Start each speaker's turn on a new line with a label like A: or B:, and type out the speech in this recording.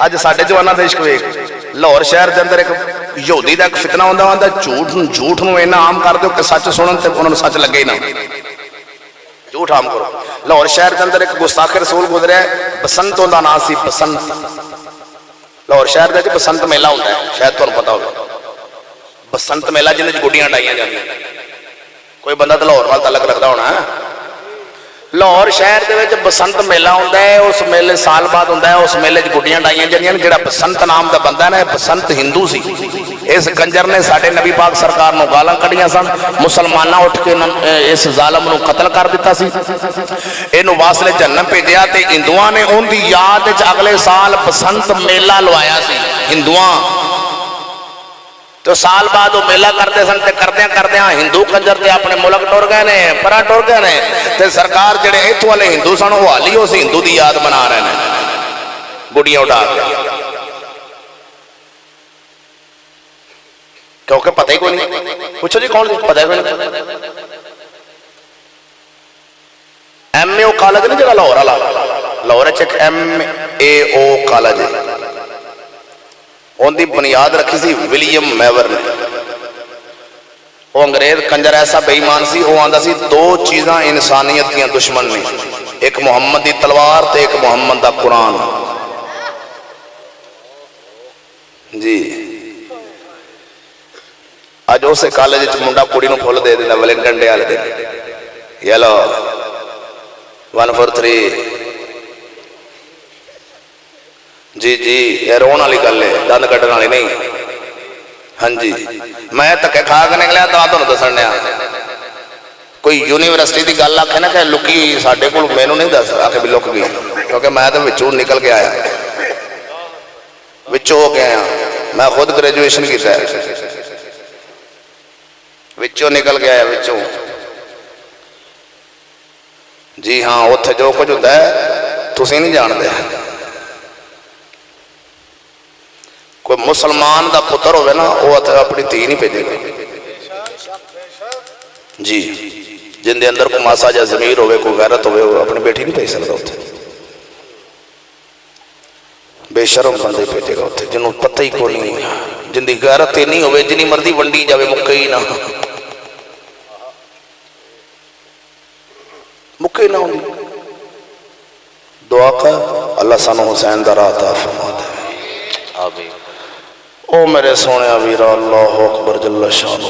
A: अज साडे जवाना दे इश्क वेख। लाहौर शहर के अंदर एक यहूदी का एक फितना होंदा झूठ नूं इन्ना आम कर दो कि सच सुनन ते उन्होंने सच लगे ही ना, झूठ आम करो। लाहौर शहर के अंदर एक गुस्ताखे रसूल गुजरिया, बसंत उहदा नाम सी बसंत। लाहौर शहर के बसंत मेला होता है, शायद तुहानूं पता होगा। बसंत मेला जिन्हें गुड्डियां डाइयां जांदियां, कोई बंदा तो लाहौर नाल तलक रखता होना है। लाहौर शहर के बसंत मेला होंदा है, उस मेले साल बाद होंदा है, उस मेले गुड्डियां डाइयां जांदियां। जिहड़ा बसंत नाम का बंदा है, बसंत हिंदू सी। इस कंजर ने साडे नबी पाक सरकार नूं गालां कढ़ियां सन, मुसलमाना उठ के इस जालम नूं कतल कर दिता सी, इहनूं वासले जहन्नम भेजिया। ते हिंदुआं ने उहदी याद विच अगले साल बसंत मेला लवाया सी हिंदुआं। तो साल बाद वो मेला करते सन, करद्या करद्या हिंदू कंजर ते अपने मुल्क टुर गए ने, परा टुर गए ने। ते सरकार जेडे इत्थों वाले हिंदू सन वो हाली उस हिंदू की याद बना रहे हैं, गुड्डियां उड़ा के, क्योंकि पता ही कोई नहीं। पूछो जी कौन पता ही कोई नहीं। MAO कॉलेज नहीं जो लाहौर वाला, लाहौर एक MAO कॉलेज है, उनकी बुनियाद रखी सी विलियम मैवर ने। वो अंग्रेज कंजर ऐसा बेईमान सी, वो आंदा सी दो चीज़ां इंसानियत दियां दुश्मन ने, एक मुहम्मद की तलवार ते एक मुहम्मद का कुरान। जी अज उस कॉलेज मुंडा कुड़ी नूं फुल दे देंदा वैलेंटाइन डे वाले दिन, ये लो 1 4 3। जी जी ये रोन वाली गल है, दंद कड्ढण वाली नहीं। हाँ जी मैं धक्के खा के निकलिया तो तुहानूं दस्सण दिया। कोई यूनीवर्सिटी की गल आखे ना कि लुकी साडे कोल, मैनूं नहीं दस आखे भी लुक गई, क्योंकि मैं तो विचों निकल के आया, विचों हो के आया। मैं खुद ग्रेजुएशन किया, विचों निकल के आया विचों। जी हाँ उत्थे जो कुछ होता है तुसीं नहीं जानते। कोई मुसलमान का पुत्र होवे ना, वो अपनी धी नहीं भेजेगा जी। जिंदे अंदर कोई मासा जा जमीर होवे, कोई गैरत होवे, वो अपनी बेटी नहीं भेज सकता उत्थे। बेशरम बंदे भेजेगा उत्थे जिन्हों पता ही कोई नहीं, जिंदी गैरत ही नहीं होवे, जिन्नी मर्जी वंडी जावे मुक्के ही ना, मुक्के ना होंदी। दुआ कर अल्लाह सानू हुसैन दा राह अता फरमा दे। आमीन। ओ मेरे सोने वीरा, अल्लाह अकबर जल्ल शानो।